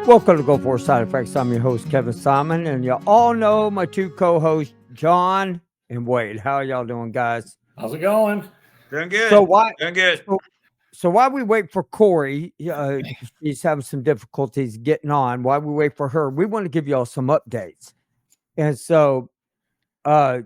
Welcome to Go For Side Effects. I'm your host, Kevin Simon, and you all know my two co-hosts, John and Wade. How are y'all doing, guys? How's it going? Doing good. So why? Doing good. So while we wait for Cori, she's having some difficulties getting on. While we wait for her, we want to give y'all some updates. And so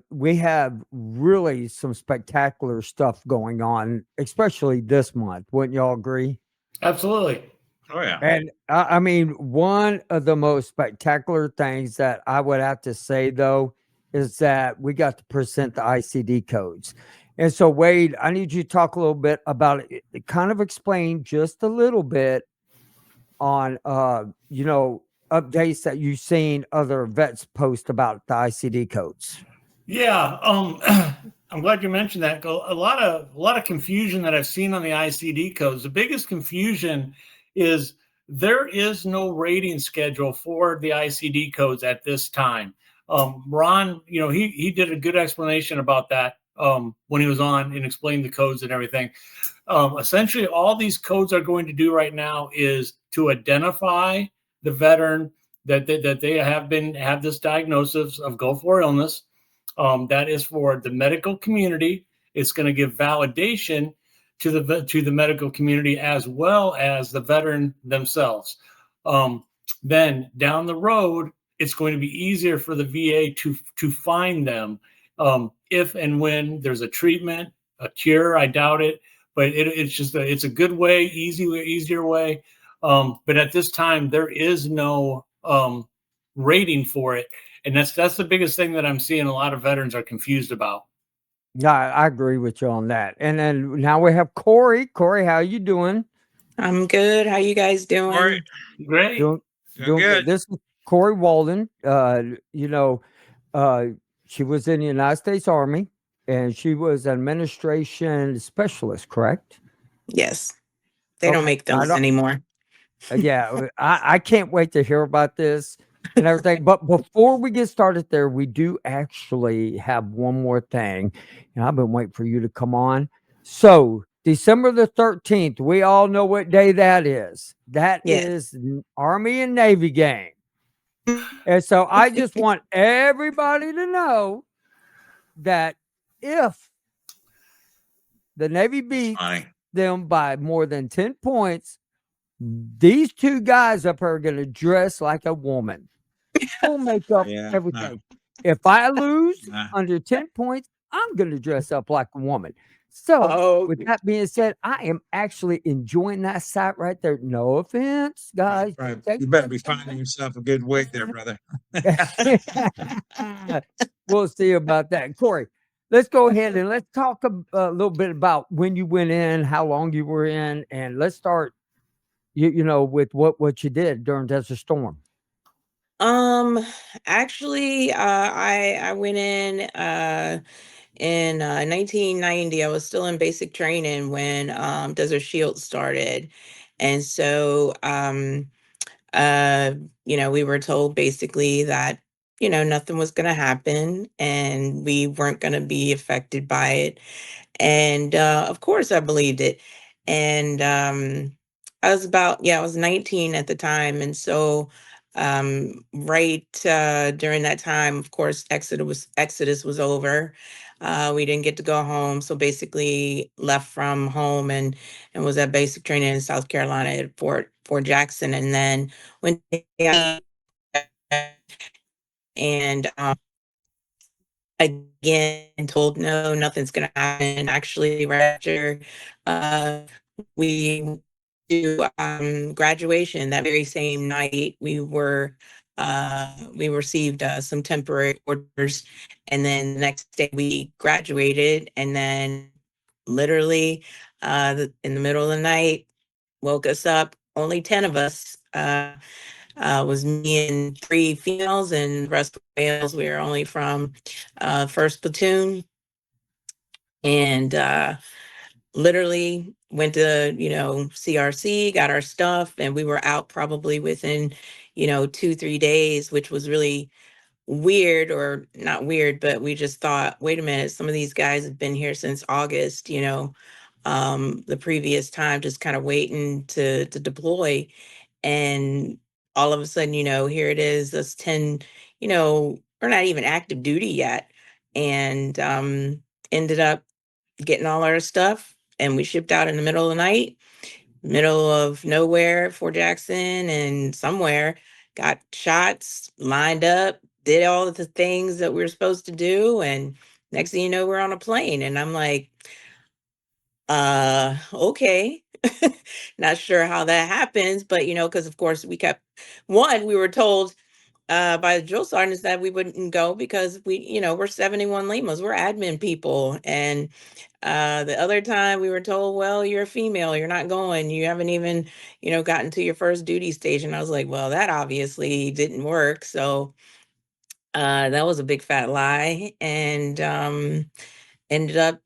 we have really some spectacular stuff going on, especially this month. Wouldn't y'all agree? Absolutely. Oh yeah. And I mean, one of the most spectacular things that I would have to say, though, is that we got to present the ICD codes. And so, Wade, I need you to talk a little bit about it, kind of explain just a little bit on, updates that you've seen other vets post about the ICD codes. Yeah. I'm glad you mentioned that. A lot of confusion that I've seen on the ICD codes. The biggest confusion is there is no rating schedule for the ICD codes at this time. Ron, he did a good explanation about that when he was on and explained the codes and everything. Essentially, all these codes are going to do right now is to identify the veteran that they have this diagnosis of go for illness. That is for the medical community. It's going to give validation to the medical community as well as the veteran themselves. Then down the road, it's going to be easier for the VA to find them if and when there's a treatment, a cure. I doubt it, but it's a good way, easier way. But at this time, there is no rating for it. And that's the biggest thing that I'm seeing a lot of veterans are confused about. Yeah, I agree with you on that. And then now we have Cori. Cori, how you doing? I'm good. How you guys doing? All right. Great. Doing Doing good. This is Cori Walden. She was in the United States Army, and she was an administration specialist, correct? Yes. They don't Okay. make those anymore. Yeah, I can't wait to hear about this and everything. But before we get started there, we do actually have one more thing, and I've been waiting for you to come on. So December the 13th, we all know what day that is. That Yes. is Army and Navy game. And so I just want everybody to know that if the Navy beats Fine. them by more than 10 points, these two guys up here are going to dress like a woman. Full makeup, Yeah, everything. If I lose Nah. under 10 points, I'm going to dress up like a woman. So, Oh, with that being said, I am actually enjoying that sight right there. No offense, guys. Right. You better be finding yourself a good weight there, brother. We'll see about that. Cori, let's go ahead and let's talk a little bit about when you went in, how long you were in, and let's start, with what you did during Desert Storm. Actually, I went in 1990. I was still in basic training when Desert Shield started, and so we were told basically that nothing was going to happen and we weren't going to be affected by it. And of course, I believed it. And I was 19 at the time. And so, right during that time, of course, Exodus was over. We didn't get to go home. So basically left from home and was at basic training in South Carolina at Fort Jackson. And then went to and again told no, nothing's gonna happen. Actually, right after we do graduation that very same night, we received some temporary orders, and then the next day we graduated, and then literally in the middle of the night woke us up. Only 10 of us. Was me and 3 females, and the rest were males. We were only from first platoon, and literally went to CRC, got our stuff, and we were out probably within 2-3 days, which was really weird, or not weird, but we just thought, wait a minute, some of these guys have been here since August, the previous time, just kind of waiting to deploy. And all of a sudden, here it is, us 10, we're not even active duty yet. And ended up getting all our stuff, and we shipped out in the middle of the night, middle of nowhere, Fort Jackson, and somewhere got shots, lined up, did all of the things that we were supposed to do. And next thing you know, we're on a plane. And I'm like, okay. Not sure how that happens, but because of course we were told by the drill sergeants that we wouldn't go because we're 71 Limas, we're admin people. And the other time we were told, well, you're a female, you're not going, you haven't even gotten to your first duty station. I was like, well, that obviously didn't work. So that was a big fat lie. And ended up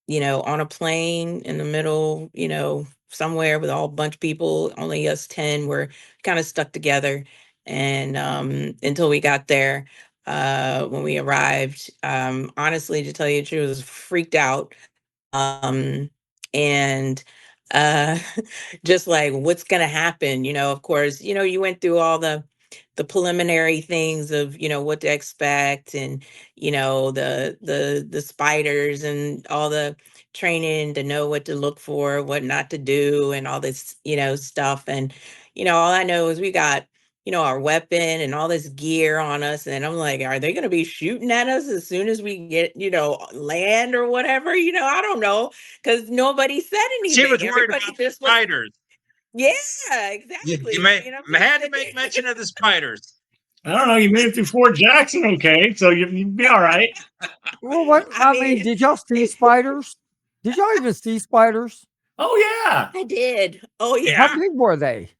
on a plane in the middle, somewhere with all a bunch of people, only us 10 were kind of stuck together. And until we got there, when we arrived, honestly, to tell you the truth, I was freaked out. And uh, just like, what's going to happen? Of course, you went through all the preliminary things of what to expect, and the spiders and all the training to know what to look for, what not to do, and all this stuff. And all I know is we got our weapon and all this gear on us, and I'm like, are they going to be shooting at us as soon as we get land or whatever? I don't know, because nobody said anything. She was worried Everybody about the just was, spiders. yeah, You exactly. had to make mention of the spiders. I don't know. You made it through Fort Jackson, okay? So you'd be all right. Well, what I mean, did y'all see spiders? Did y'all even see spiders? Oh yeah, I did. Oh yeah. How big were they?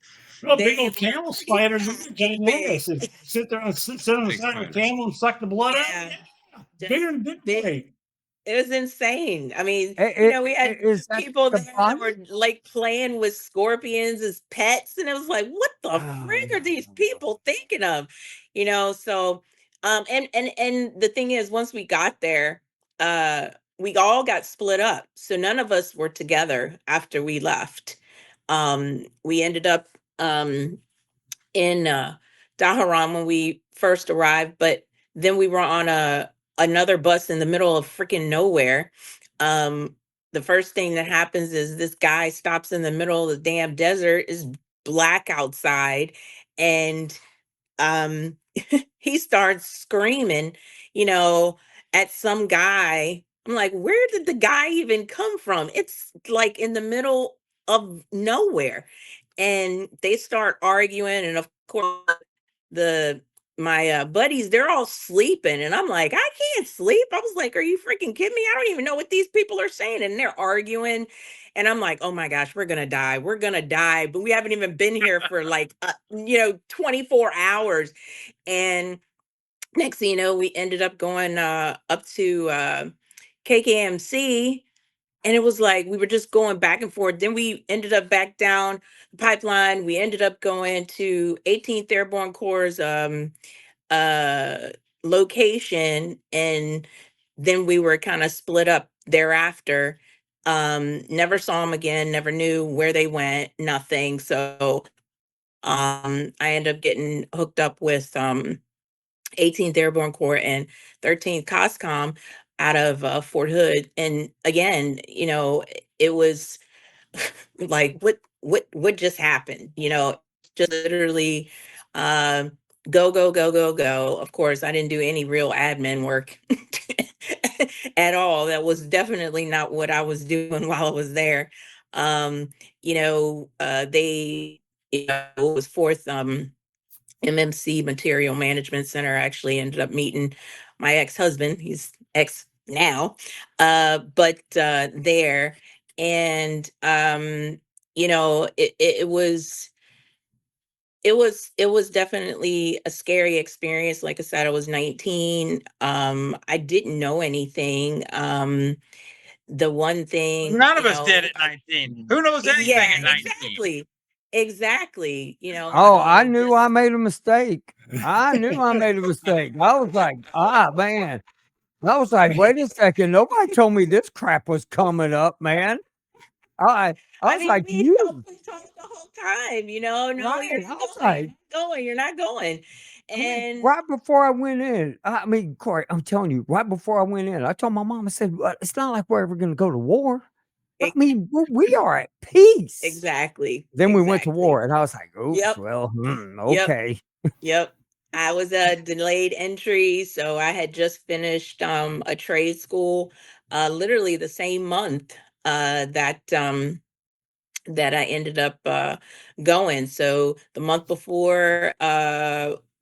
well, They big old were camel freaking spiders, big. ginormous. And sit there and sit on the Big side of a spiders. camel and suck the blood out. Yeah. Yeah. Bigger than Big Big. Boy. It was insane. I mean, we had Is that people the there that bond? were like playing with scorpions as pets, and it was like, what the frig are these people thinking of? So and the thing is, once we got there, we all got split up. So none of us were together after we left. We ended up in Daharan when we first arrived, but then we were on another bus in the middle of freaking nowhere. Um, the first thing that happens is this guy stops in the middle of the damn desert. Is black outside, and um, he starts screaming, at some guy. I'm like, where did the guy even come from? It's like in the middle of nowhere. And they start arguing, and of course my buddies, they're all sleeping, and I'm like, I can't sleep. I was like, are you freaking kidding me? I don't even know what these people are saying. And they're arguing, and I'm like, oh my gosh, we're gonna die, but we haven't even been here for like 24 hours. And next thing you know, we ended up going up to KKMC, and it was like we were just going back and forth. Then we ended up back down the pipeline. We ended up going to 18th Airborne Corps' uh, location, and then we were kind of split up thereafter. Never saw them again. Never knew where they went. Nothing. So I ended up getting hooked up with 18th Airborne Corps and 13th COSCOM out of Fort Hood. And again, it was like, what just happened? Just literally go, go, go, go, go. Of course, I didn't do any real admin work at all. That was definitely not what I was doing while I was there. They, it was fourth MMC Material Management Center. I actually ended up meeting my ex-husband. He's ex now, but there. And it was definitely a scary experience. Like I said, I was 19. I didn't know anything. The one thing, None of us did at 19. Who knows anything yeah, at 19? exactly. Oh, I mean, knew I made a mistake. I knew I made a mistake. I was like, man. I was like, wait a second. Nobody told me this crap was coming up, man. I was mean, like, we you. self-controlled the whole time, no, Right, you're I not was going, like, you're not going. And right before I went in, I mean, Corey, I'm telling you, right before I went in, I told my mom, I said, "Well, it's not like we're ever going to go to war. I mean, we are at peace." exactly. Then we went to Exactly. war, and I was like, "Oops, Yep. well, Yep. okay." Yep. I was a delayed entry, so I had just finished a trade school literally the same month that I ended up going. So the month before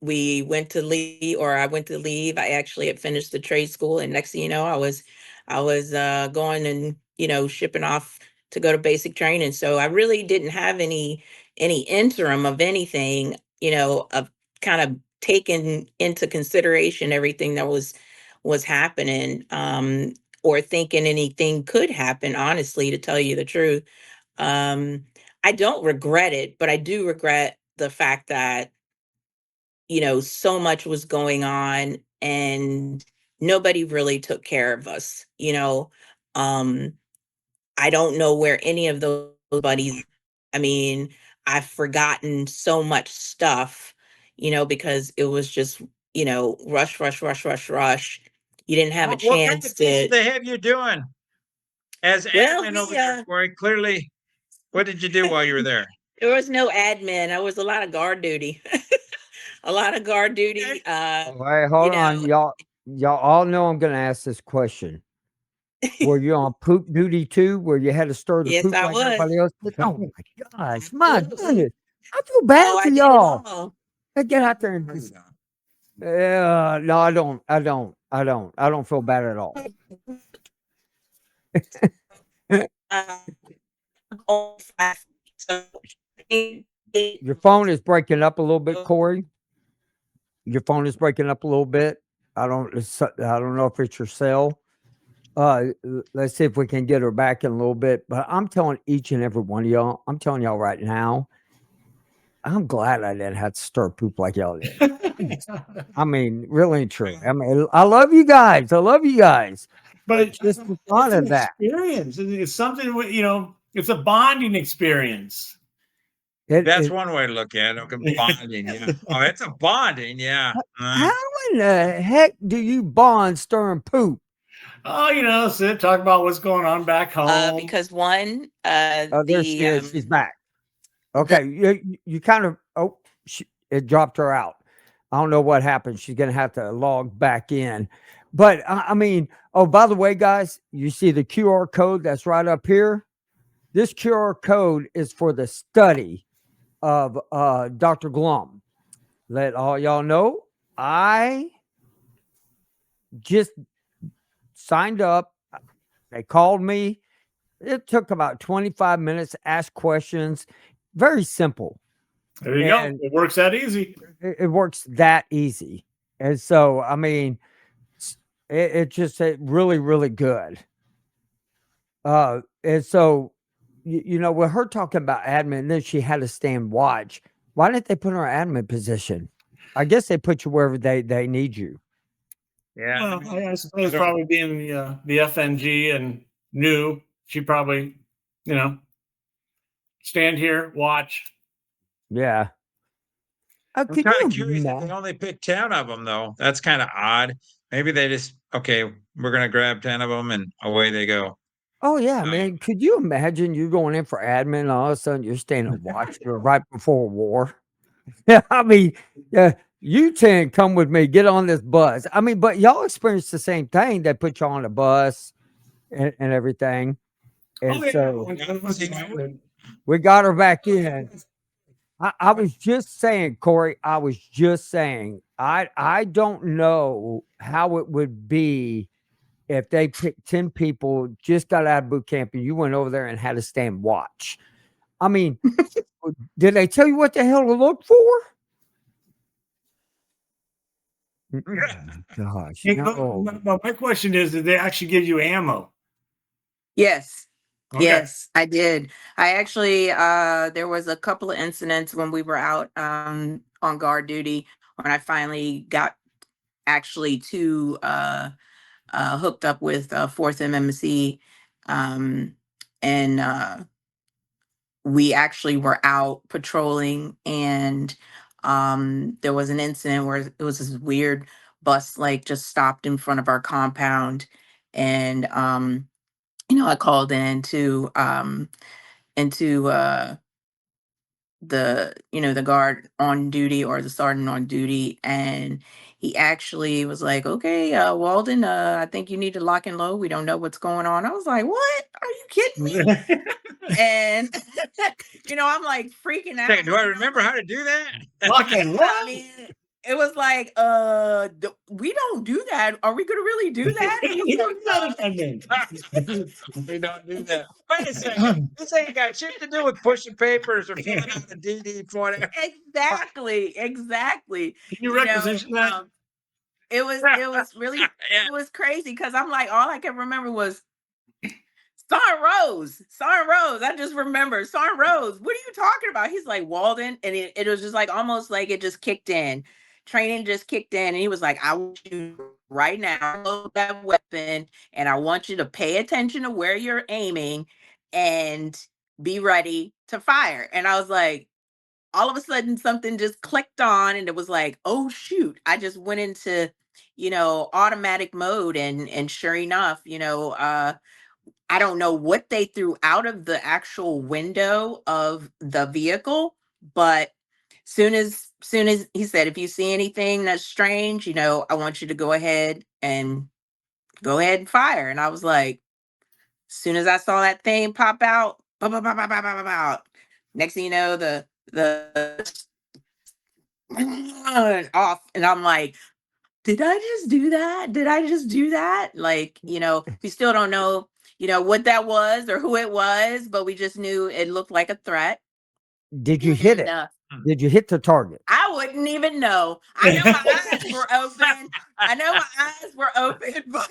we went to leave, or I went to leave, I actually had finished the trade school, and next thing you know, I was going and shipping off to go to basic training. So I really didn't have any interim of anything, of kind of taking into consideration everything that was happening, or thinking anything could happen. Honestly, to tell you the truth, um, I don't regret it, but I do regret the fact that, so much was going on and nobody really took care of us. Um, I don't know where any of those buddies, I mean, I've forgotten so much stuff, because it was just, rush, rush, rush, rush, rush. You didn't have a What kind chance of things to, did they have you doing as well, admin over there, Corey? Clearly, what did you do while you were there? there was no admin. There was a lot of guard duty. A lot of guard duty. Okay. All right, hold on, y'all. Y'all all know I'm going to ask this question. Were you on poop duty too, where you had to stir the Yes, poop I like was. everybody else did? Oh my gosh, my goodness! I feel bad Oh, for I did it y'all. all. Hey, get out there and no, I don't. I don't feel bad at all. Uh, all 5 so Your phone is breaking up a little bit, Corey. Your phone is breaking up a little bit. I don't know if it's your cell. Let's see if we can get her back in a little bit. But I'm telling each and every one of y'all, I'm telling y'all right now, I'm glad I didn't have to stir poop like y'all did. I mean, really and true. I mean, I love you guys. I love you guys. But Just the thought it's of an that. experience. It's something, it's a bonding experience. That's one way to look at it. Okay, bonding, yeah. Oh, it's a bonding, yeah. How in the heck do you bond stirring poop? Oh, sit, talk about what's going on back home. because one, Oh, there she is. She's back. Okay, you kind of it dropped her out. I don't know what happened. She's gonna have to log back in. But I mean, oh, by the way, guys, you see the QR code that's right up here? This QR code is for the study of Dr. Glum. Let all y'all know, I just signed up. They called me. It took about 25 minutes to ask questions. Very simple. There you go. It works that easy. It works that easy. And so, I mean, it just really, really good. And so, with her talking about admin, then she had to stand watch. Why didn't they put her in admin position? I guess they put you wherever they need you. Yeah. Well, I suppose probably being the FNG and new, she probably, stand here, watch. Yeah. I'm kind of curious if they only picked 10 of them, though. That's kind of odd. Maybe they just, okay, we're going to grab 10 of them and away they go. Oh, yeah, man. Could you imagine you going in for admin and all of a sudden you're standing and watching right before war? Yeah, I mean, yeah, you 10 come with me, get on this bus. I mean, but y'all experienced the same thing. They put you on a bus and everything. And so we got her back in. I was just saying, Corey, I don't know how it would be if they picked 10 people, just got out of boot camp, and you went over there and had to stand watch. I mean, did they tell you what the hell to look for? Gosh. No. My question is, did they actually give you ammo? Yes. Okay. Yes, I did. I actually, there was a couple of incidents when we were out on guard duty when I finally got actually to hooked up with 4th MMC, and we actually were out patrolling, and there was an incident where it was this weird bus like just stopped in front of our compound, and I called into the guard on duty, or the sergeant on duty, and he actually was like, "Okay, Walden, I think you need to lock and load. We don't know what's going on." I was like, "What? Are you kidding me?" And I'm like freaking out. Hey, do I remember how to do that? Lock and I mean, it was like, we don't do that. Are we gonna really do that? He's like, We don't do that. Wait a second. This ain't got shit to do with pushing papers or filling out the DD for whatever. exactly. Can you requisition that? It was really Yeah. it was crazy, because I'm like, all I can remember was Sergeant Rose. I just remember Sergeant Rose. What are you talking about? He's like, Walden. And it was just like almost like it just kicked in. Training just kicked in. And he was like, I want you right now, load that weapon. And I want you to pay attention to where you're aiming and be ready to fire. And I was like, all of a sudden something just clicked on, and it was like, oh shoot. I just went into, automatic mode, and sure enough, I don't know what they threw out of the actual window of the vehicle, but soon as he said, if you see anything that's strange, I want you to go ahead and fire. And I was like, soon as I saw that thing pop out, pop, pop, pop, pop, pop, pop, pop, next thing you know, the off, and I'm like, did I just do that? Did I just do that? Like, we still don't know, what that was or who it was, but we just knew it looked like a threat. Did you hit And it? Did you hit the target? I wouldn't even know. I know my eyes were open. But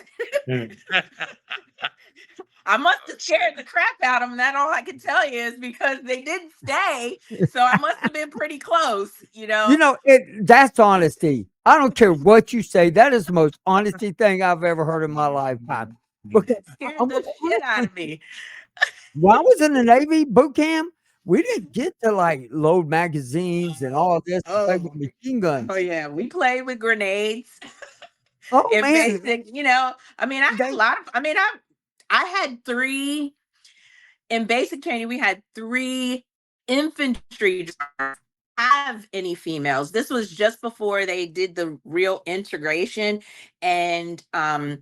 I must have scared the crap out of them. That's all I can tell you, is because they didn't stay. So I must have been pretty close, That's honesty. I don't care what you say. That is the most honesty thing I've ever heard in my lifetime. Because Scared I'm the gonna shit out honestly of me. when I was in the Navy boot camp, we didn't get to like load magazines and all this to play with machine guns. Oh yeah, we played with grenades. Oh In man, basic, I mean, I had they, a lot of, I mean, I had three in basic training. We had three infantry drivers. Have any females? This was just before they did the real integration, and my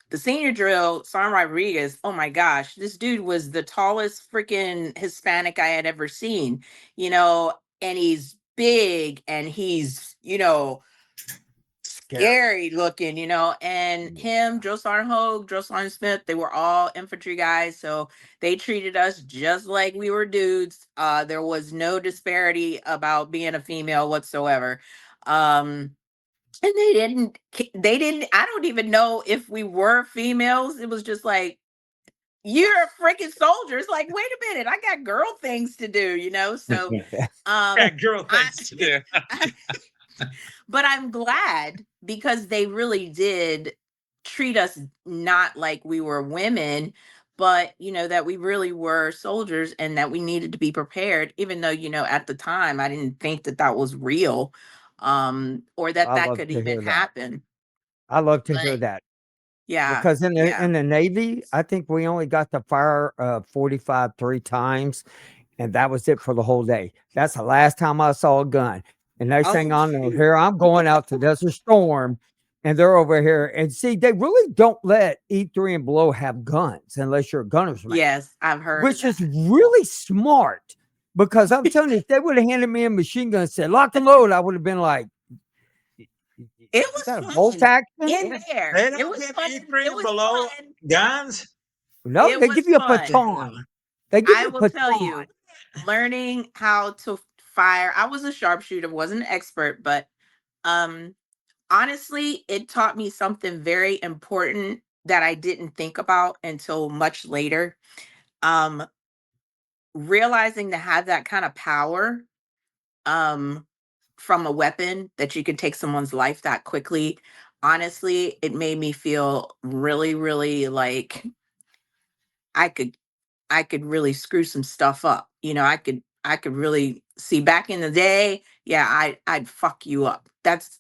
the senior drill, Sam Rodriguez. Oh my gosh, this dude was the tallest freaking Hispanic I had ever seen. And he's big, and he's scary looking, and him, Joe Sergeant Hogue, Joe Sergeant Smith, they were all infantry guys. So they treated us just like we were dudes. There was no disparity about being a female whatsoever. And they didn't, I don't even know if we were females. It was just like, you're a freaking soldier. It's like, wait a minute, I got girl things to do, so Yeah, girl things to do. but I'm glad, because they really did treat us not like we were women, but that we really were soldiers, and that we needed to be prepared, even though at the time I didn't think that that was real, or that I that love could to even hear that. happen. I love to hear But that. yeah, Because in yeah. the Navy, I think we only got to fire 45 3 times, and that was it for the whole day. That's the last time I saw a gun. And next thing Oh I know, shoot. here I'm going out to Desert Storm, and they're over here. And see, they really don't let E3 and below have guns unless you're a gunner's mate, Yes, I've heard which of is really smart. Because I'm telling you, if they would have handed me a machine gun and said lock and load, I would have been like, it is was that a bolt fun action? in there. They It don't was give fun. E3 It was below fun. guns. No, It they was give you a fun. baton. They give I you a will tell baton. you, learning how to fire. I was a sharpshooter, wasn't an expert, but honestly, it taught me something very important that I didn't think about until much later. Um, Realizing to have that kind of power um from a weapon, that you can take someone's life that quickly. Honestly, it made me feel really, really like I could I could really screw some stuff up. I could really see back in the day. Yeah, I'd fuck you up. That's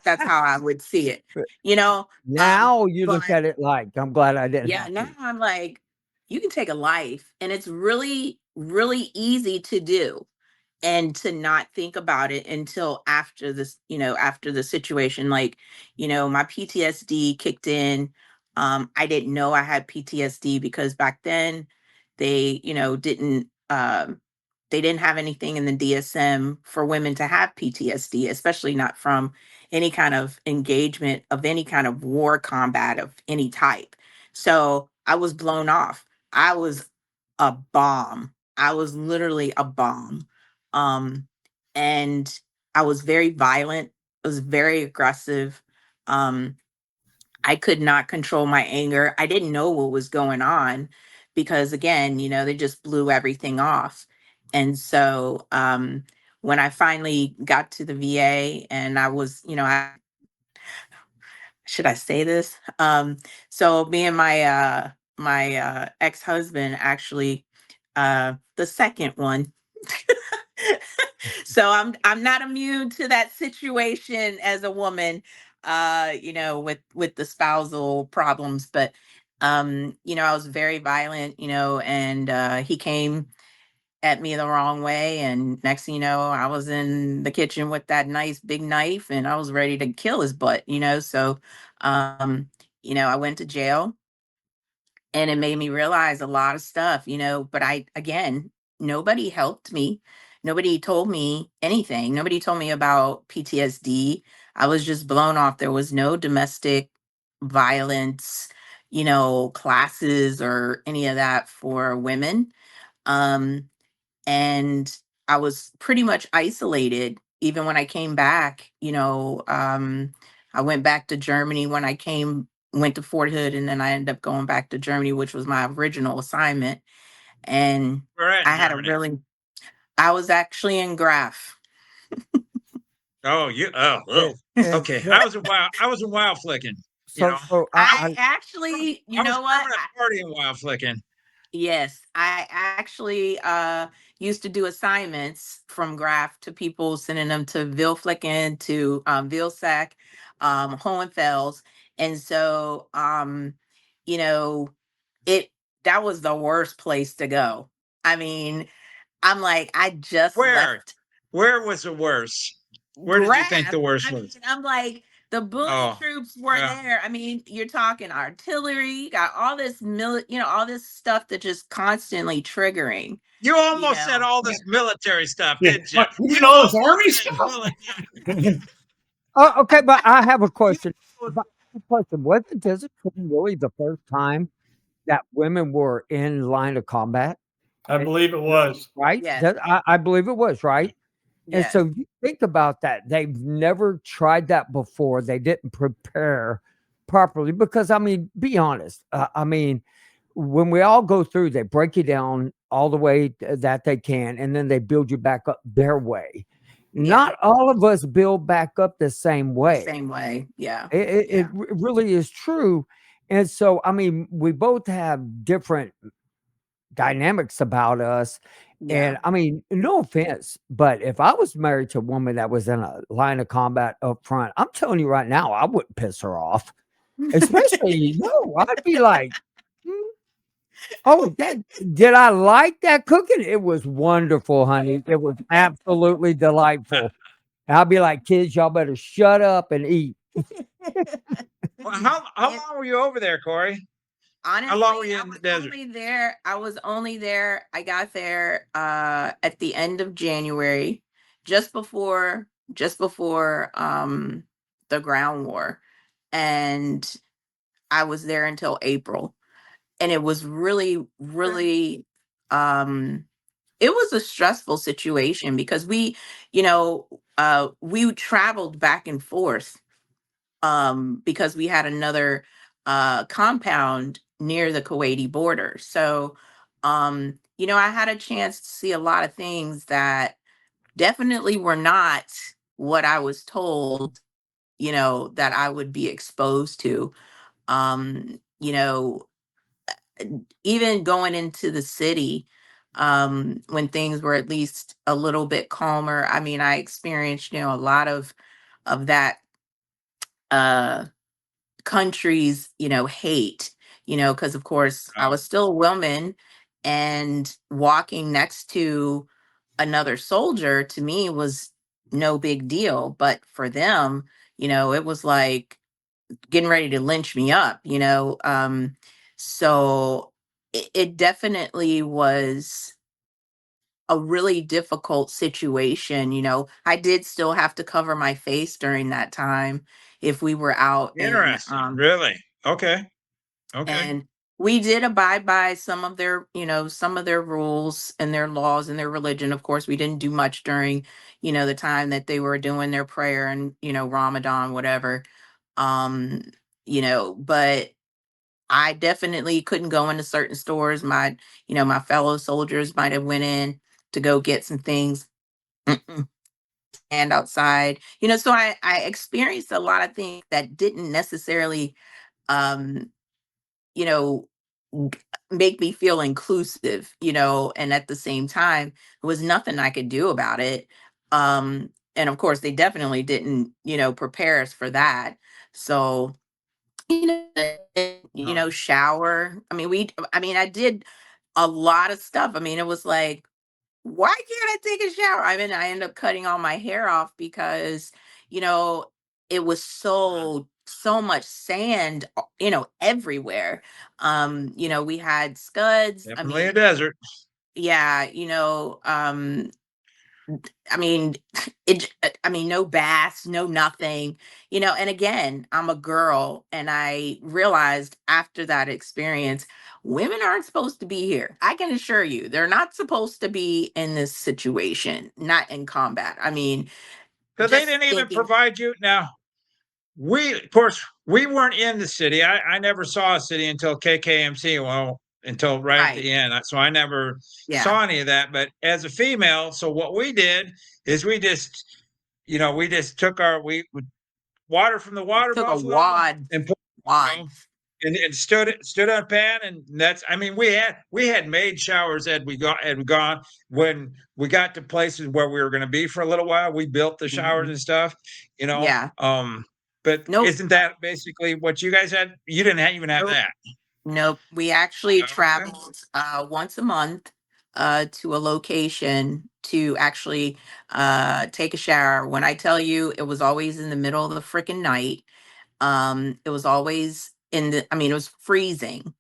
how I would see it. You know, Now you but look at it like, I'm glad I didn't yeah, have now to. I'm like, you can take a life, and it's really, really easy to do, and to not think about it until after this, after the situation. Like, my PTSD kicked in. I didn't know I had PTSD because back then they, they didn't have anything in the DSM for women to have PTSD, especially not from any kind of engagement of any kind of war combat of any type. So I was blown off. I was a bomb. I was literally a bomb. Um, and I was very violent. I was very aggressive. Um, I could not control my anger. I didn't know what was going on because, again, they just blew everything off. And so when I finally got to the VA and I was, should I say this? So me and my ex-husband, actually, the second one. So I'm not immune to that situation as a woman, with the spousal problems. But I was very violent, and he came at me the wrong way, and next thing you know, I was in the kitchen with that nice big knife, and I was ready to kill his butt. So I went to jail, and it made me realize a lot of stuff. But again, nobody helped me. Nobody told me anything. Nobody told me about PTSD. I was just blown off. There was no domestic violence, classes or any of that for women. Um, and I was pretty much isolated even when I came back. I went back to Germany when went to Fort Hood, and then I ended up going back to Germany, which was my original assignment. And Where at I had a Germany? I was actually in Graf. Oh, And, okay. yeah, I was in Wild Flicking. so I actually, you I was know what? permanent party in Wild Flicking. Yes, I actually used to do assignments from Graph to people, sending them to Vilflicken, to Vilsack, Hohenfels. And so you know, it that was the worst place to go. I mean, I'm like, I just Where? left Where was the worst? Where did you think Graph. the worst I mean, was? I'm like, the bullet Oh, troops were yeah. there. I mean, you're talking artillery, you got all this all this stuff that just constantly triggering, You you almost said know. all this military stuff, Yeah. didn't you? You You mean all this almost army said stuff? military. okay, but I have a question. You But I have a question. Wasn't this really the first time that women were in line of combat? I Eh, believe it was. Right? Yes, I believe it was, right? And yes, so you think about that. They've never tried that before. They didn't prepare properly because, I mean, be honest. I mean, when we all go through, they break you down all the way that they can, and then they build you back up their way. yeah, Not all of us build back up the same the way. same way. Yeah, It yeah, really is true. And so, I mean, we both have different dynamics about us. yeah. And I mean, no offense, but if I was married to a woman that was in a line of combat up front, I'm telling you right now, I wouldn't piss her off. Especially, no, I'd be like, "Hmm, oh, did I like that cooking? It was wonderful, honey. It was absolutely delightful." And I'll be like, kids, y'all better shut up and eat. Well, how And long were you over there, Corey? How long were honestly, you in the desert? I was only there. I got there at the end of January, just before the ground war. And I was there until April. And it was really, really it was a stressful situation because we traveled back and forth because we had another compound near the Kuwaiti border. So, I had a chance to see a lot of things that definitely were not what I was told, that I would be exposed to. Um, you know, even going into the city, when things were at least a little bit calmer. I mean, I experienced, a lot of that uh country's, hate, because of course I Oh, was still a woman, and walking next to another soldier to me was no big deal. But for them, it was like getting ready to lynch me up, so it definitely was a really difficult situation. I did still have to cover my face during that time if we were out in interesting. Really? Okay. Okay. and we did abide by some of their rules and their laws and their religion. Of course, we didn't do much during, the time that they were doing their prayer and, Ramadan, whatever. Um, but I definitely couldn't go into certain stores. My fellow soldiers might have went in to go get some things. Mm-mm. And outside, so I experienced a lot of things that didn't necessarily, um, you know, g- make me feel inclusive, and at the same time, there was nothing I could do about it. And of course, they definitely didn't, prepare us for that. So, Oh, shower. I did a lot of stuff. I mean, it was like, why can't I take a shower? I mean, I ended up cutting all my hair off because, you know, it was uh, so much sand, everywhere. We had scuds. I definitely a mean, desert. yeah, I mean, no baths, no nothing, and again, I'm a girl, and I realized after that experience, women aren't supposed to be here. I can assure you, they're not supposed to be in this situation, not in combat. I mean, So they just didn't even thinking, provide you. Now, of course, we weren't in the city. I never saw a city until KKMC. Well, until right at right. the end. So I never Yeah. saw any of that. But as a female, so what we did is we just took we water from the water Took a buffalo wad, and put, you wad. know, and stood on a pan, and that's, I mean, we had made showers had we gone when we got to places where we were going to be for a little while. We built the showers Mhm. and stuff, you know. Yeah. But Nope. isn't that basically what you guys had? You didn't even have Nope. that. Nope. We actually Okay. traveled once a month to a location to actually take a shower. When I tell you, it was always in the middle of the freaking night. It was always it was freezing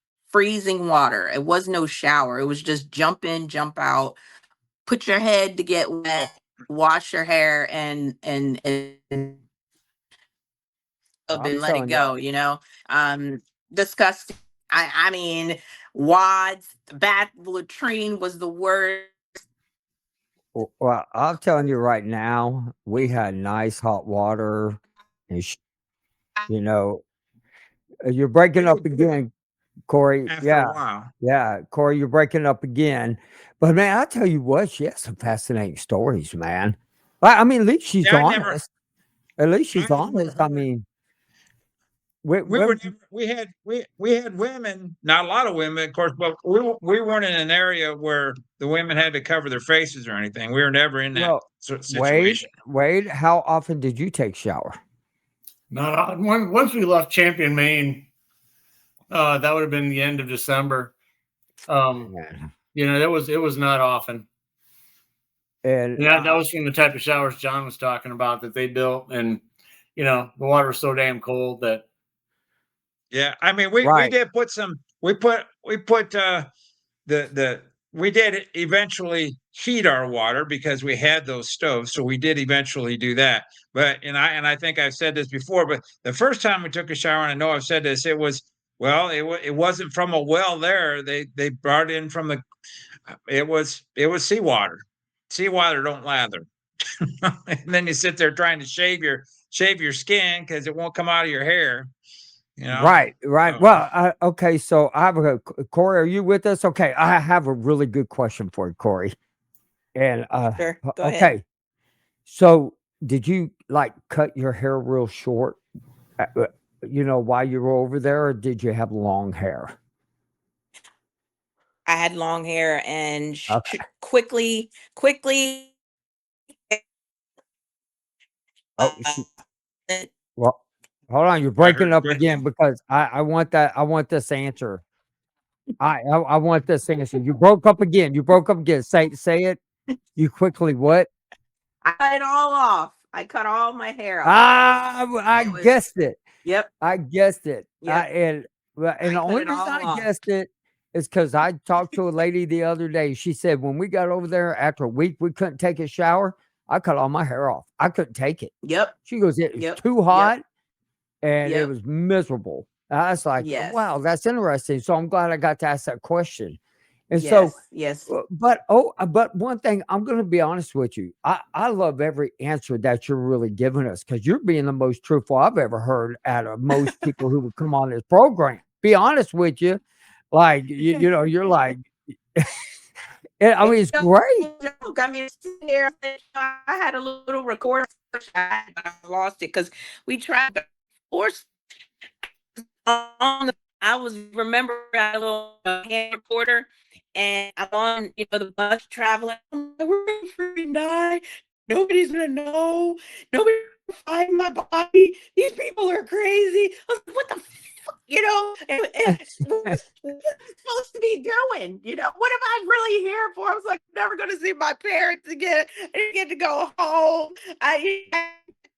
water. It was no shower. It was just jump in, jump out, put your head to get Oh, wet, wash your hair, and up I'm and let it telling you. go. Um, Disgusting. I mean, wads, the bath latrine was the word. Well, I'm telling you right now, we had nice hot water, and you know, you're breaking we up would again, Corey. after a Yeah, while. yeah, Corey, you're breaking up again. But man, I tell you what, she has some fascinating stories, man. I mean, at least she's Yeah, I never. honest. At least I she's never honest. I heard. mean, We were women. never, we had women, not a lot of women, of course, but we weren't in an area where the women had to cover their faces or anything. We were never in that Well, sort of Wade, situation. Wade, how often did you take shower? Not once we left Champion, Maine, that would have been the end of December. Man. It was not often. And Yeah, that was from the type of showers John was talking about that they built, and the water was so damn cold that Yeah, I mean, we right, did put some. We put the we did eventually heat our water because we had those stoves, so we did eventually do that. But and I think I've said this before, but the first time we took a shower, and I know I've said this, it was, well, it wasn't from a well there. They brought it in from the, it was seawater. Seawater don't lather. And then you sit there trying to shave your skin because it won't come out of your hair, you know. right, right. So Well, okay. So I have Corey. Are you with us? Okay, I have a really good question for you, Corey. And Sure, go ahead. okay. So did you like cut your hair real short? While you were over there, or did you have long hair? I had long hair and Okay. quickly, Oh, uh, well, hold on. You're I breaking heard up again because I want that. I want this answer. I want this answer. You broke up again. You broke up again. Say it. You quickly what? I cut it all off. I cut all my hair off. I It was, guessed it. yep, I guessed it. yep. And I the cut only it reason all I off. guessed it is because I talked to a lady the other day. She said when we got over there after a week, we couldn't take a shower. I cut all my hair off. I couldn't take it. Yep, She goes, it was yep, too yep, hot and it yep. was miserable. I was like, wow, Yes, that's interesting. So I'm glad I got to ask that question. And so, yes, yes. but one thing I'm going to be honest with you, I love every answer that you're really giving us because you're being the most truthful I've ever heard out of most people who would come on this program. Be honest with you, like you know, you're like, I mean, And it's great. joke. I mean, sitting there, I had a little recorder, but I lost it because we tried to force on the, I was remember I had a little hand recorder and I'm on, the bus traveling. I'm like, we're gonna freaking die. Nobody's gonna know. Nobody's gonna find my body. These people are crazy. I was like, what the fuck, and what am I supposed to be doing? What am I really here for? I was like, I'm never gonna see my parents again. I didn't get to go home. I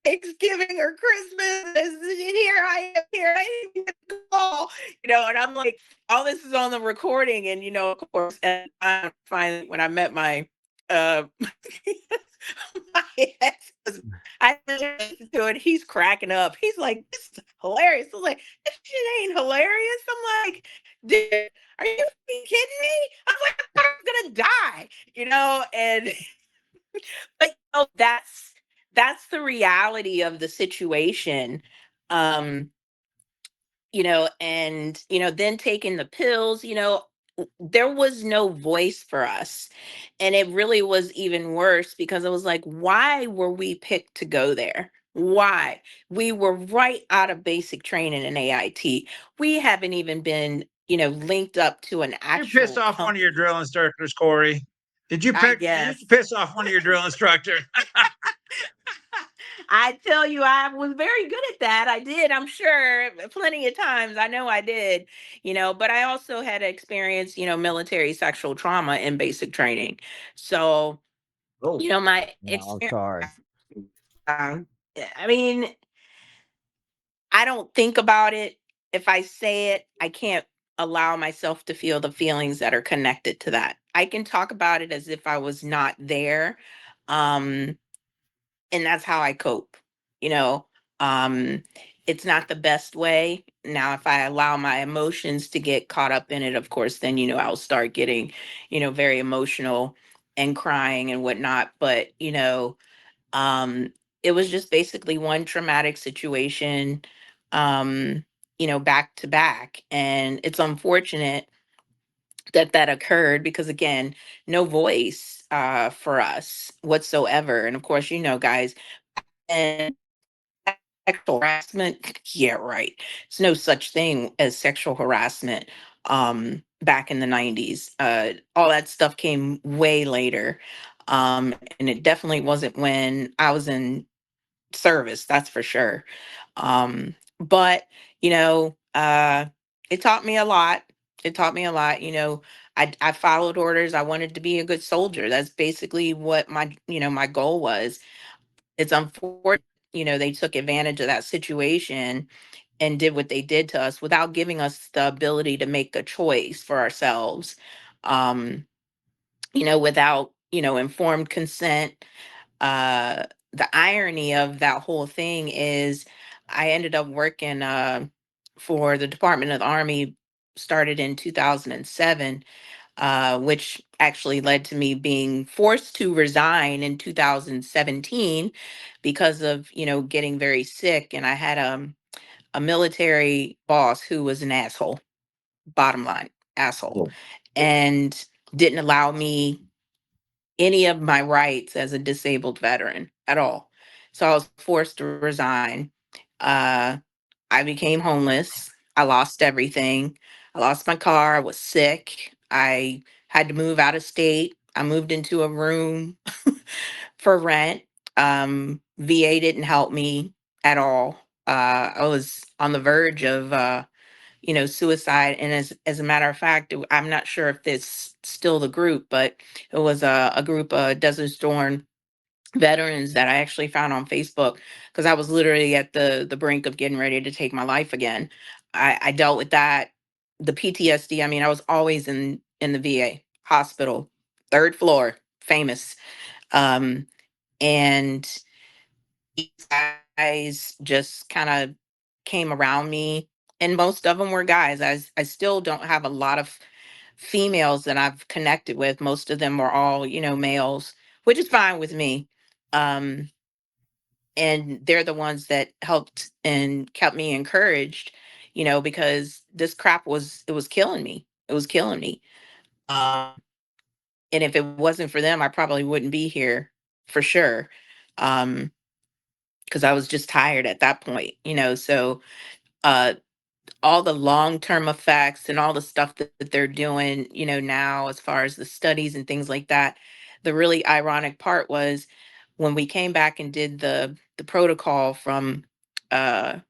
Thanksgiving or Christmas, and here I am here. I didn't even get to call, and I'm like, all this is on the recording, and of course, and I finally when I met my my ex, I listened to it. He's cracking up. He's like, "This is hilarious." I was like, "This shit ain't hilarious." I'm like, "Dude, are you fucking kidding me?" I'm like, "I thought I was gonna die," and but that's the reality of the situation. um and then taking the pills, there was no voice for us, and it really was even worse because it was like, why were we picked to go there? Why? We were right out of basic training in AIT. We haven't even been linked up to an you piss actual off one of your company. drill instructors, Corey? I Did guess. you piss off one of your drill instructors? I tell you, I was very good at that. I did, I'm sure, plenty of times. I know I did, but I also had experienced, military sexual trauma in basic training. So, Oh, my No, I'm experience, sorry. um, I mean, I don't think about it. If I say it, I can't allow myself to feel the feelings that are connected to that. I can talk about it as if I was not there. Um, and that's how I cope. You know, um, it's not the best way. Now, if I allow my emotions to get caught up in it, of course, then I'll start getting, very emotional and crying and whatnot. But um, it was just basically one traumatic situation, um, back to back, and it's unfortunate that occurred because again, no voice for us whatsoever. And of course, guys, and sexual harassment, yeah, right. There's no such thing as sexual harassment back in the 90s. All that stuff came way later. And it definitely wasn't when I was in service, that's for sure. But it taught me a lot. It taught me a lot. I followed orders. I wanted to be a good soldier. That's basically what my goal was. It's unfortunate, they took advantage of that situation and did what they did to us without giving us the ability to make a choice for ourselves. Um, without, informed consent. Uh, the irony of that whole thing is I ended up working for the Department of the Army, started in 2007, which actually led to me being forced to resign in 2017 because of getting very sick, and I had a military boss who was an asshole. Bottom line, asshole, and didn't allow me any of my rights as a disabled veteran at all. So I was forced to resign. Uh, I became homeless. I lost everything. I lost my car. I was sick. I had to move out of state. I moved into a room for rent. VA didn't help me at all. I was on the verge of suicide. And as a matter of fact, I'm not sure if it's still the group, but it was a group of Desert Storm veterans that I actually found on Facebook, because I was literally at the brink of getting ready to take my life again. I dealt with that, the PTSD. I mean, I was always in the VA hospital, third floor, famous. Um, and these guys just kind of came around me, and most of them were guys. I still don't have a lot of females that I've connected with. Most of them were all, males, which is fine with me. Um, and they're the ones that helped and kept me encouraged, because this crap was killing me. It was killing me. Um, and if it wasn't for them, I probably wouldn't be here for sure. Because I was just tired at that point, so uh all the long-term effects and all the stuff that they're doing, now, as far as the studies and things like that. The really ironic part was when we came back and did the protocol from uh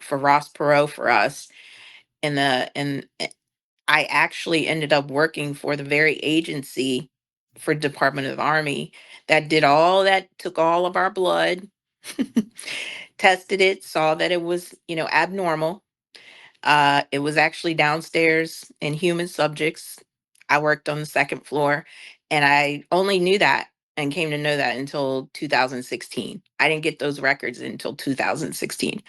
for Ross Perot for us, and I actually ended up working for the very agency for Department of the Army that did all that, took all of our blood, tested it, saw that it was, abnormal. It was actually downstairs in human subjects. I worked on the second floor, and I only knew that and came to know that until 2016. I didn't get those records until 2016.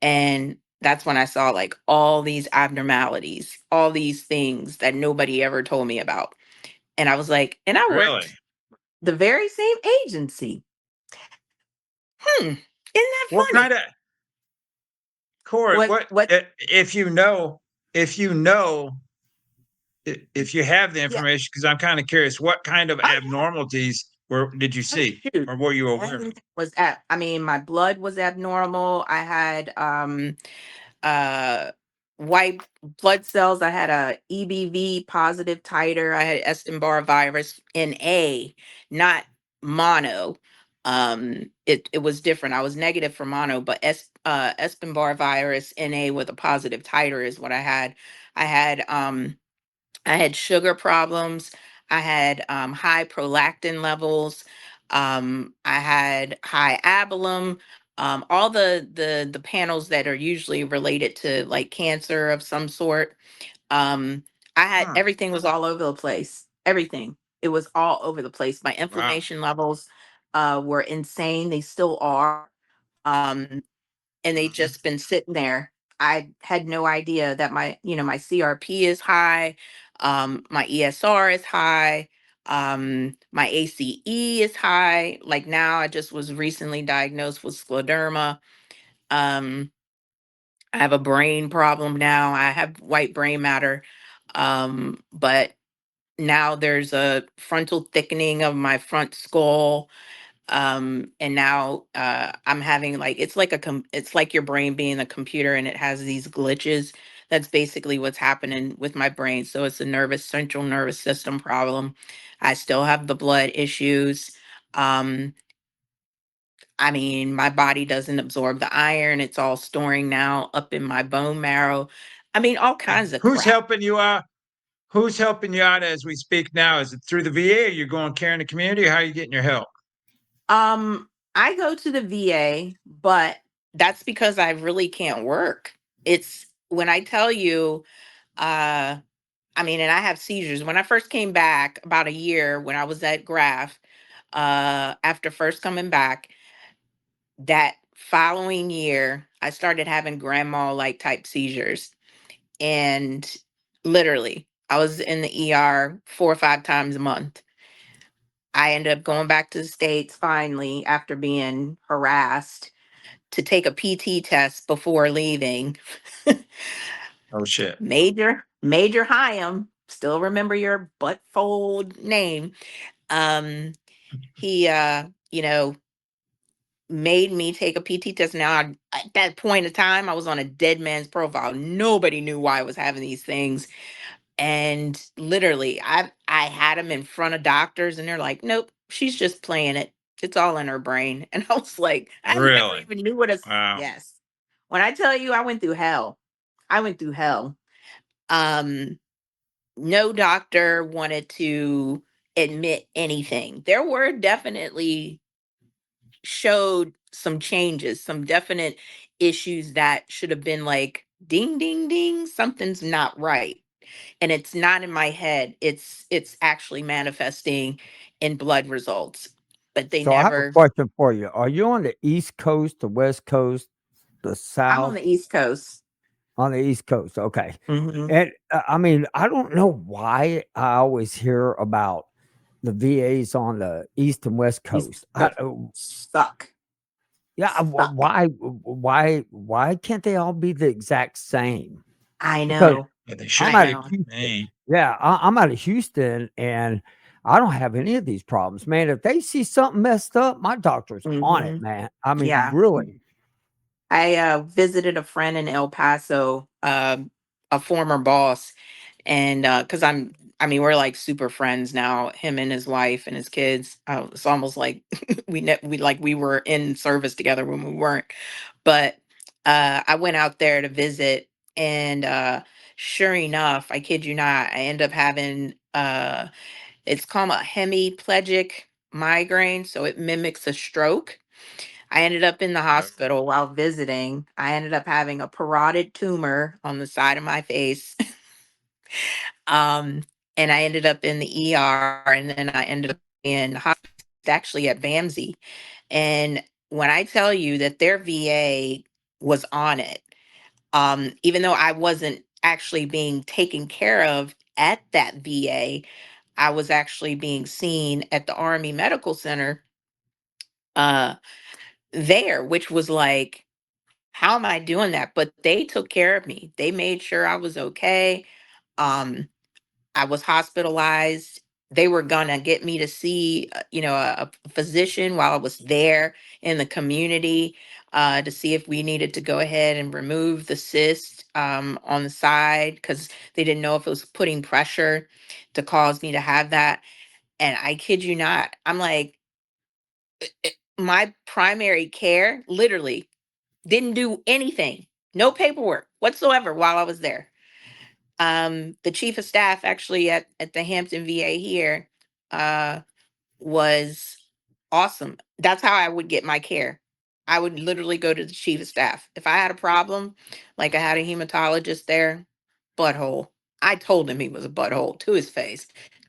And that's when I saw like all these abnormalities, all these things that nobody ever told me about. And I was like, and I Really? worked the very same agency. Isn't that What funny? kind of Corey? What If you know, if you know, if you have the Yeah. information? Because I'm kind of curious, what kind of Oh, abnormalities did you oh, see, shoot. or were you aware of? Everything was at, I mean, my blood was abnormal. I had uh white blood cells. I had a EBV positive titer. I had Epstein-Barr virus in A, not mono. It was different. I was negative for mono, but Epstein-Barr virus NA with a positive titer is what I had. I had sugar problems. I had high prolactin levels. I had high abalum. All the panels that are usually related to like cancer of some sort. Um, I had Huh. everything was all over the place. Everything. It was all over the place. My Wow. inflammation levels were insane. They still are. Um, and they Mhm. just been sitting there. I had no idea that my CRP is high, my ESR is high, my ACE is high. Like now, I just was recently diagnosed with scleroderma. Um, I have a brain problem now. I have white brain matter, but now there's a frontal thickening of my front skull. And now I'm having like, it's like it's like your brain being a computer, and it has these glitches. That's basically what's happening with my brain. So it's a central nervous system problem. I still have the blood issues. um I mean, my body doesn't absorb the iron. It's all storing now up in my bone marrow. I mean, all kinds of Who's crap. helping you out? Who's helping you out as we speak now? Is it through the VA? Or you're going care in the community? How are you getting your help? I go to the VA, but that's because I really can't work. It's when I tell you, uh, I mean, and I have seizures. When I first came back about a year, when I was at Graph, after first coming back, that following year, I started having grandma like type seizures. And literally, I was in the ER 4 or 5 times a month. I ended up going back to the States finally after being harassed to take a PT test before leaving. Oh shit. Major Hyam, still remember your butt fold name. Um, he made me take a PT test. Now, at that point in time, I was on a dead man's profile. Nobody knew why I was having these things. And literally, I had him in front of doctors, and they're like, "Nope, she's just playing it. It's all in her brain." And I was like, I never Really? even knew what a Wow. yes. When I tell you, I went through hell. I went through hell. Um, no doctor wanted to admit anything. There were definitely showed some changes, some definite issues that should have been like ding ding ding, something's not right. And it's not in my head. It's actually manifesting in blood results. But they So I have a never question for you. Are you on the East Coast, the West Coast, the I'm on South? the East Coast. On the East Coast, okay. Hmm. And I mean, I don't know why I always hear about the VAs on the East and West East Coast. Coast suck. Yeah, Suck. why can't they all be the exact same? I Because know. Yeah, they I'm should I out of be. know. Houston. Hey, Yeah, I'm out of Houston, and I don't have any of these problems, man. If they see something messed up, my doctor's on it, Hmm. man. I mean, Yeah. really. I visited a friend in El Paso, a former boss, and because I mean, we're like super friends now. Him and his wife and his kids. It's almost like we were in service together when we weren't. But I went out there to visit, and sure enough, I kid you not, I end up having it's called a hemiplegic migraine, so it mimics a stroke. I ended up in the hospital while visiting. I ended up having a parotid tumor on the side of my face. um, and I ended up in the ER, and then I ended up in hospital, actually at BAMSI. And when I tell you that their VA was on it, even though I wasn't actually being taken care of at that VA, I was actually being seen at the Army Medical Center uh, there, which was like, how am I doing that? But they took care of me. They made sure I was okay. Um, I was hospitalized. They were gonna get me to see, a physician while I was there in the community to see if we needed to go ahead and remove the cyst on the side because they didn't know if it was putting pressure to cause me to have that. And I kid you not, I'm like, my primary care literally didn't do anything, no paperwork whatsoever while I was there. The chief of staff actually at the Hampton VA here uh, was awesome. That's how I would get my care. I would literally go to the chief of staff. If I had a problem, like I had a hematologist there, butthole. I told him he was a butthole to his face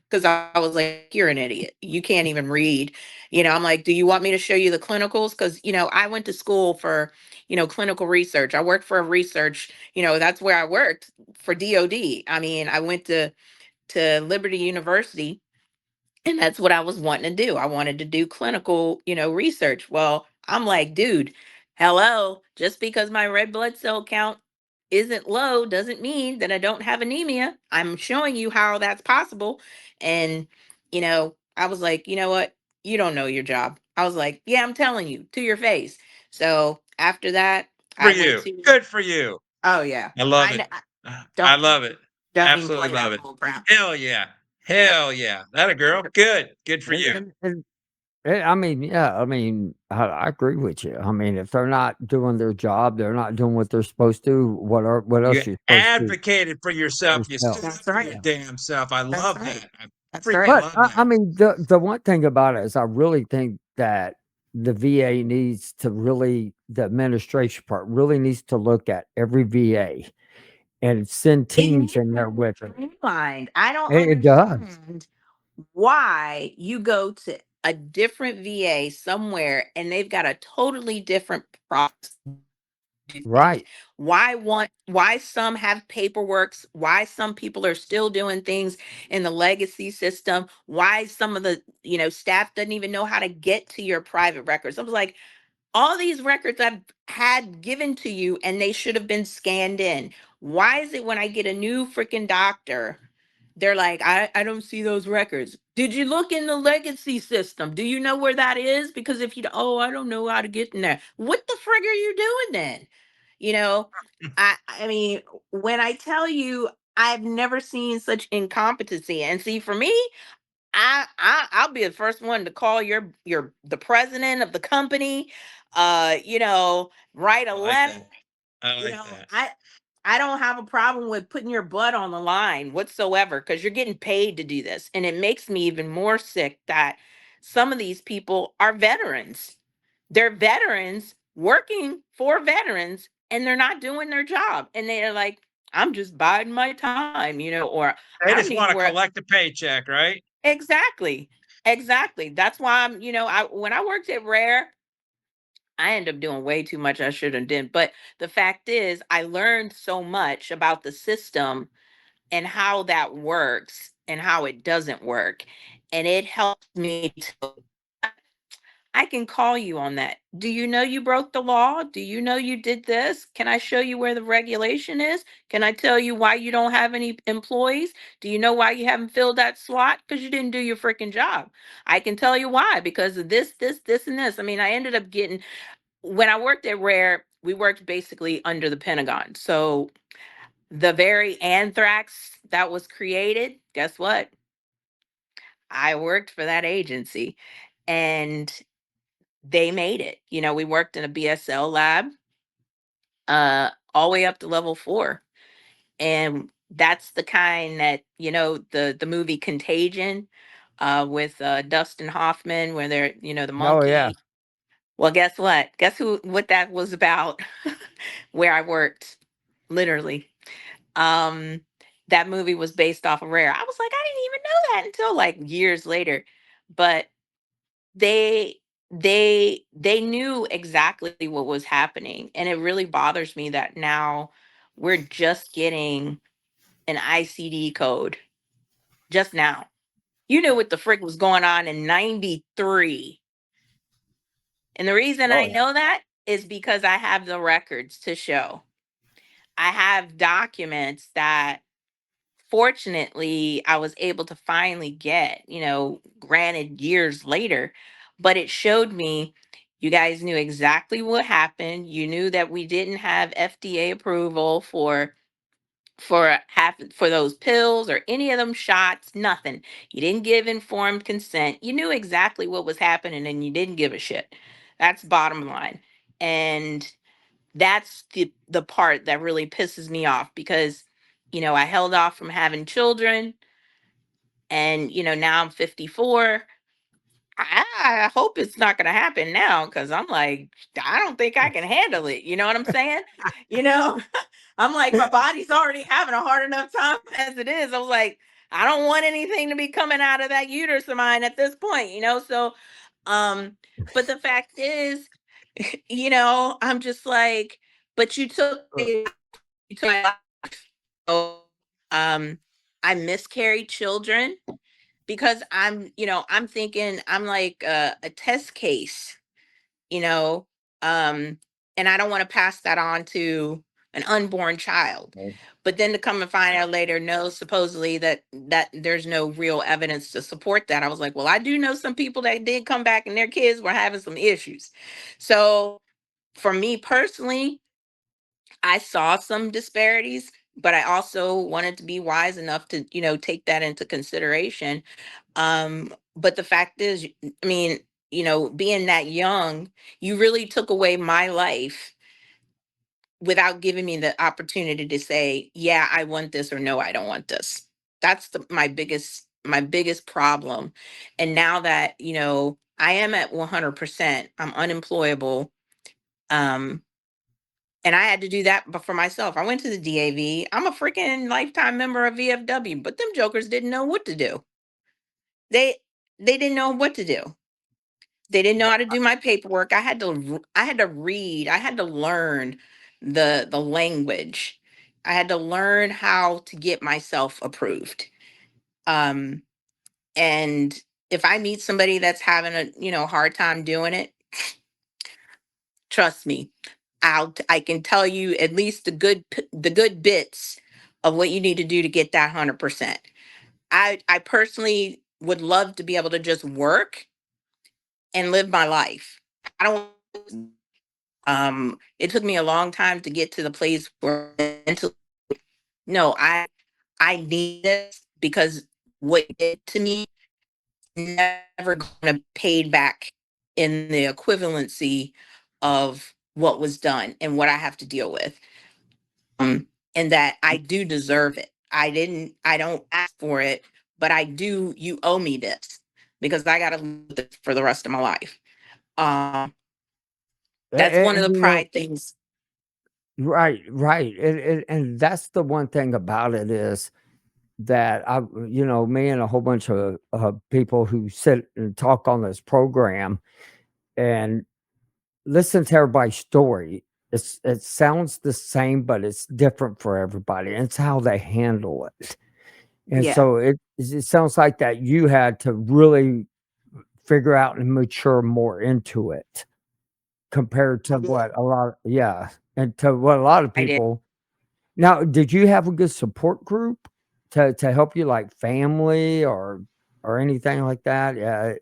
because I was like, "You're an idiot. You can't even read." I'm like, "Do you want me to show you the clinicals?" Because, I went to school for, clinical research. I worked for a research, that's where I worked for DOD. I mean, I went to Liberty University, and that's what I was wanting to do. I wanted to do clinical, research. Well, I'm like, dude, hello, just because my red blood cell count isn't low doesn't mean that I don't have anemia. I'm showing you how that's possible. And, I was like, you know what? You don't know your job. I was like, yeah, I'm telling you to your face. So after that, for I went you. to, Good for you. oh, yeah, I love I, it. kn- I I don't, love it. don't even Absolutely play love that it. bull crap. Hell yeah. Yep. Hell yeah. That a girl. Good. Good for And, you. I mean, yeah, I mean, I agree with you. I mean, if they're not doing their job, they're not doing what they're supposed to. What You else are you supposed to do advocated for yourself. You yourself? stood up That's for your right. damn self. I That's love right. that. I That's freaking right. But love I that. mean, the one thing about it is, I really think that the VA needs to really, the administration part really needs to look at every VA and send It teams needs in there to with it. be streamlined. I don't It does, understand why you go to a different VA somewhere and they've got a totally different process. Do things. right? Why some have paperworks, why some people are still doing things in the legacy system, why some of the staff doesn't even know how to get to your private records. I was like, all these records I've had given to you and they should have been scanned in. Why is it when I get a new freaking doctor, they're like, I don't see those records. Did you look in the legacy system? Do you know where that is? Because if you, oh, I don't know how to get in there. What the frig are you doing then? You know, I mean, when I tell you I've never seen such incompetency. And see, for me, I'll be the first one to call your the president of the company, write a I like letter. that. I You like know, that. I don't have a problem with putting your butt on the line whatsoever, because you're getting paid to do this. And it makes me even more sick that some of these people are veterans. They're veterans working for veterans, and they're not doing their job. And they're like, I'm just biding my time, or They I don't just need want to to work. collect a paycheck, right? Exactly. Exactly. That's why when I worked at Rare, I ended up doing way too much I should have did. But the fact is, I learned so much about the system and how that works and how it doesn't work. And it helped me to, I can call you on that. Do you know you broke the law? Do you know you did this? Can I show you where the regulation is? Can I tell you why you don't have any employees? Do you know why you haven't filled that slot? Because you didn't do your freaking job. I can tell you why, because of this, and this. I mean, I ended up getting, when I worked at Rare, we worked basically under the Pentagon. So the very anthrax that was created, guess what? I worked for that agency, and they made it. We worked in a BSL lab, all the way up to level 4. And that's the kind that, the movie Contagion, with Dustin Hoffman, where they're, the Oh yeah. monkey. Well, guess what? Guess what that was about? Where I worked, literally. Um, that movie was based off of Rare. I was like, I didn't even know that until like years later. But they they knew exactly what was happening, and it really bothers me that now we're just getting an ICD code just now. You knew what the frick was going on in 93. And the reason Oh I yeah. know that is because I have the records to show. I have documents that fortunately I was able to finally get, granted years later, but it showed me you guys knew exactly what happened. You knew that we didn't have FDA approval for those pills or any of them shots, nothing. You didn't give informed consent. You knew exactly what was happening and you didn't give a shit. That's bottom line. And that's the part that really pisses me off, because I held off from having children, and now I'm 54. I hope it's not going to happen now, because I'm like, I don't think I can handle it. You know what I'm saying? you know I'm like, my body's already having a hard enough time as it is. I was like, I don't want anything to be coming out of that uterus of mine at this point. So but the fact is, I'm just like, but you took it, you took my life. So, I miscarried children because I'm thinking I'm like a test case, you know, um, and I don't want to pass that on to an unborn child. Right. But then to come and find out later, no, supposedly that there's no real evidence to support that. I was like, well, I do know some people that did come back and their kids were having some issues. So for me personally, I saw some disparities, but I also wanted to be wise enough to, take that into consideration. But the fact is, I mean, being that young, you really took away my life without giving me the opportunity to say, yeah, I want this, or no, I don't want this. That's my biggest problem. And now that, I am at 100%, I'm unemployable. Um, and I had to do that for myself. I went to the DAV. I'm a freaking lifetime member of VFW, but them jokers didn't know what to do. They they didn't know what to do. They didn't know how to do my paperwork. I had to read. I had to learn the language. I had to learn how to get myself approved. Um, and if I meet somebody that's having a hard time doing it, trust me, I can tell you at least the good bits of what you need to do to get that 100%. I personally would love to be able to just work and live my life. I don't. It took me a long time to get to the place where mentally, no, I need this because what you did to me never going to be paid back in the equivalency of what was done and what I have to deal with. And that I do deserve it. I don't ask for it, but I do, you owe me this because I got to live with it for the rest of my life. That's one of the pride things. Right, right. And that's the one thing about it is that me and a whole bunch of people who sit and talk on this program and listen to everybody's story. It sounds the same, but it's different for everybody. And it's how they handle it. And Yeah. so it sounds like that you had to really figure out and mature more into it compared to what a lot, and to what a lot of I did. people. Now, did you have a good support group to help you, like family or anything like that? Yeah.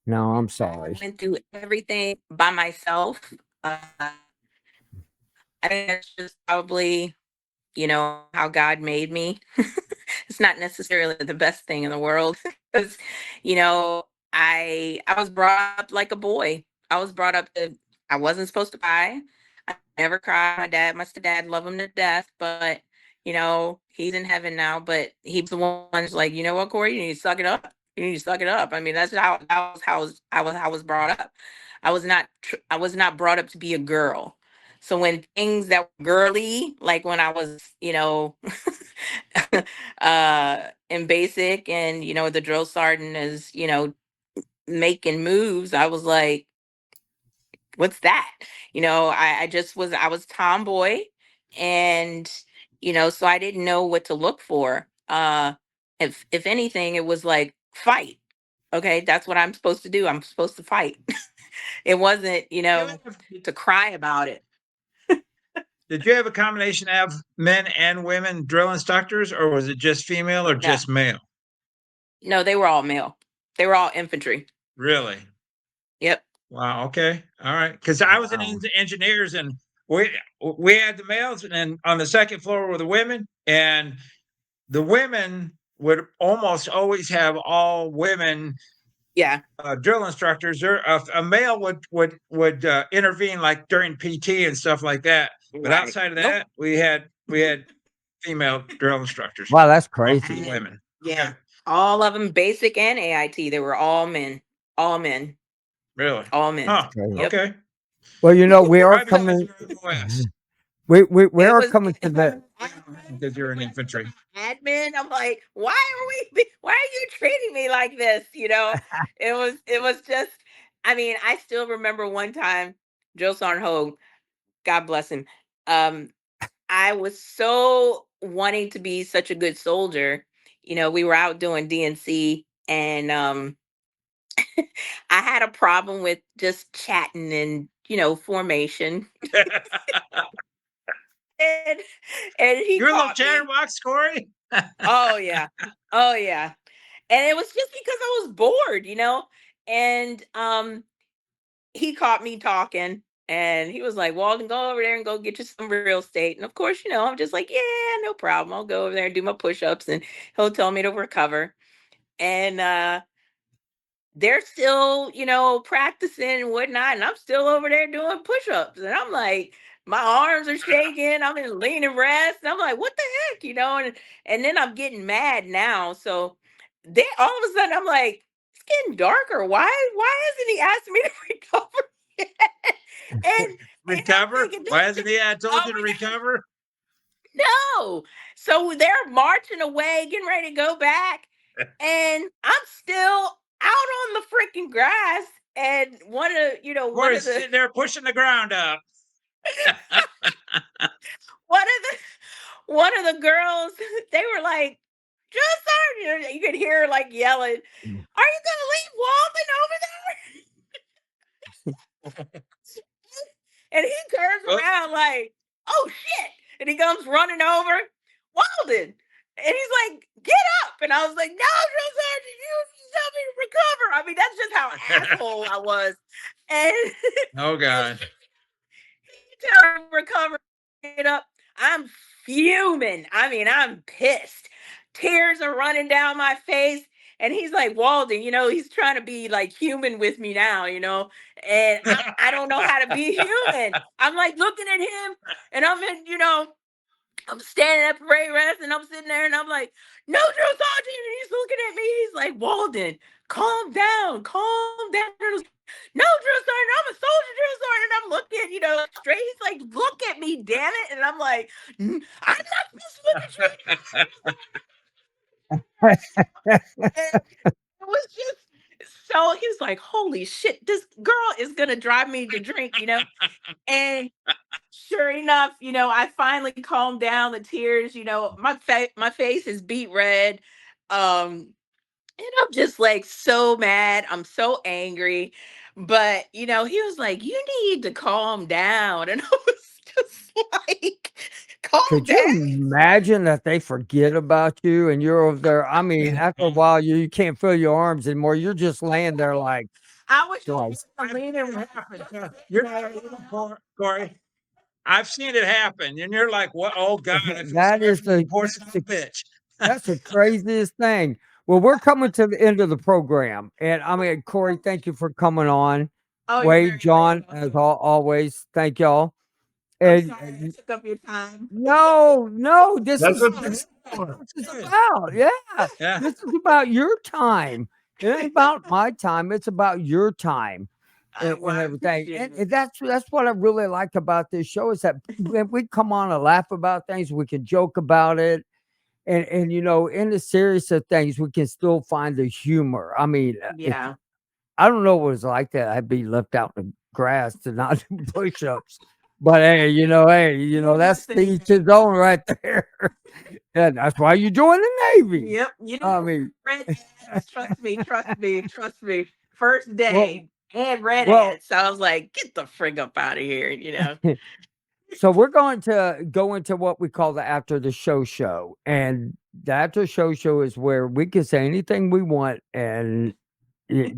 No, I'm sorry. I went through everything by myself. I think that's just probably, how God made me. It's not necessarily the best thing in the world because, I was brought up like a boy. I was brought up to, I wasn't supposed to cry. I never cried. My stepdad, love him to death, but he's in heaven now. But he's the one who's like, you know what, Corey, you need to suck it up. You need to suck it up. I mean, that's how I was brought up. I was not brought up to be a girl. So when things that were girly, like when I was, in basic and, the drill sergeant is, making moves, I was like, what's that? I was tomboy and, so I didn't know what to look for. If anything, it was like fight. Okay. That's what I'm supposed to do. I'm supposed to fight. It wasn't, to cry about it. Did you have a combination of men and women drill instructors, or was it just female or just male? No, they were all male. They were all infantry. Really? Yep. Wow. Okay. All right. Because I was in engineers, and we had the males, and then on the second floor were the women, and the women would almost always have all women. Yeah. Drill instructors. A male would intervene like during PT and stuff like that. But Right. outside of that, we had female drill instructors. Wow, that's crazy. Women. Yeah. Okay. All of them, basic and AIT, they were all men. All men. Really? All men. Huh. Yep. Okay. Well, we are I thought coming. you were in the West We are coming to the. because you're in infantry. Admin. I'm like, why are you treating me like this? It was just, I mean, I still remember one time, Joe Sergeant Hogue, God bless him. I was so wanting to be such a good soldier. We were out doing DNC and I had a problem with just chatting and, formation. and he You're a little caught me. chatterbox, Corey. Oh yeah. Oh yeah. And it was just because I was bored, and he caught me talking and he was like, Walden, go over there and go get you some real estate. And of course, I'm just like, yeah, no problem. I'll go over there and do my push-ups and he'll tell me to recover. And they're still, practicing and whatnot. And I'm still over there doing push-ups. And I'm like, my arms are shaking. I'm in lean and rest. And I'm like, what the heck? And then I'm getting mad now. So then all of a sudden I'm like, it's getting darker. Why hasn't he asked me to recover yet? And Recover? Why hasn't he told you to recover? No. So they're marching away, getting ready to go back. And I'm still out on the freaking grass. And Corey's sitting there pushing the ground up. one of the girls, they were like, just Sergeant. You could hear her like yelling, are you gonna leave Walden over there? And he turns around like, oh shit. And he comes running over, Walden. And he's like, get up. And I was like, no, Drill Sergeant, you tell me to recover. I mean, that's just how asshole I was. And oh God. he tell me to recover, get up. I'm fuming. I mean, I'm pissed. Tears are running down my face. And he's like, Walden, he's trying to be like human with me now, and I don't know how to be human. I'm like looking at him and I'm standing at parade rest and I'm sitting there and I'm like, no, Drill Sergeant. And he's looking at me. He's like, Walden, calm down, calm down. No, Drill Sergeant, I'm a soldier, Drill Sergeant. I'm looking, straight. He's like, look at me, damn it. And I'm like, I'm not supposed to look at you. It was just so he was like, holy shit, this girl is gonna drive me to drink, And sure enough, I finally calmed down the tears, my face is beet red. And I'm just like so mad. I'm so angry. But he was like, you need to calm down. And I was just like, calm Could down. you imagine that they forget about you and you're over there? I mean, after a while, you can't feel your arms anymore. You're just laying there like, I was Christ. just leaning. Corey, I've seen it happen, and you're like, "What? Oh God, I feel That sorry is for you, the poor son of a bitch." that's the craziest thing. Well, we're coming to the end of the program, and I mean, Corey, thank you for coming on. Oh, you're Wade, very John, welcome. as always, thank y'all. I'm And sorry I took up your time. no, this That's is what this is about. Yeah, Yeah. this is about your time. It ain't about my time. It's about your time and Well, I everything. appreciate And it. that's what I really like about this show is that when we come on and laugh about things, we can joke about it. And in the serious of things, we can still find the humor. I mean, Yeah. I don't know what it was like that. I'd be left out in the grass to not do push-ups. But hey, that's the each his own right there. And that's why you join the Navy. Yep. I mean, Red ads, trust me. First day and red well- ads. So I was like, get the frig up out of here, so we're going to go into what we call the after the show. And the after show is where we can say anything we want and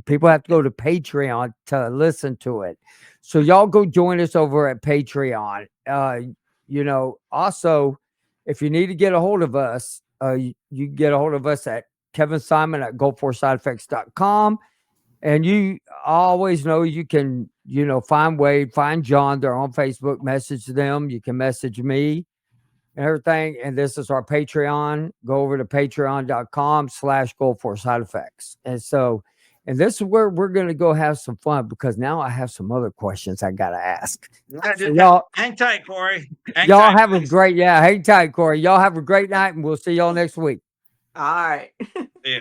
people have to go to Patreon to listen to it. So y'all go join us over at Patreon. Also, if you need to get a hold of us, you can get a hold of us at Kevin Simon at GoForSideEffects.com. And you always know you can, find Wade, find John. They're on Facebook. Message them. You can message me and everything. And this is our Patreon. Go over to patreon.com/GoForSideEffects. And this is where we're going to go have some fun because now I have some other questions I got to ask. So y'all, hang tight, Corey. y'all have a great, hang tight, Corey. Y'all have a great night and we'll see y'all next week. All right. Yeah.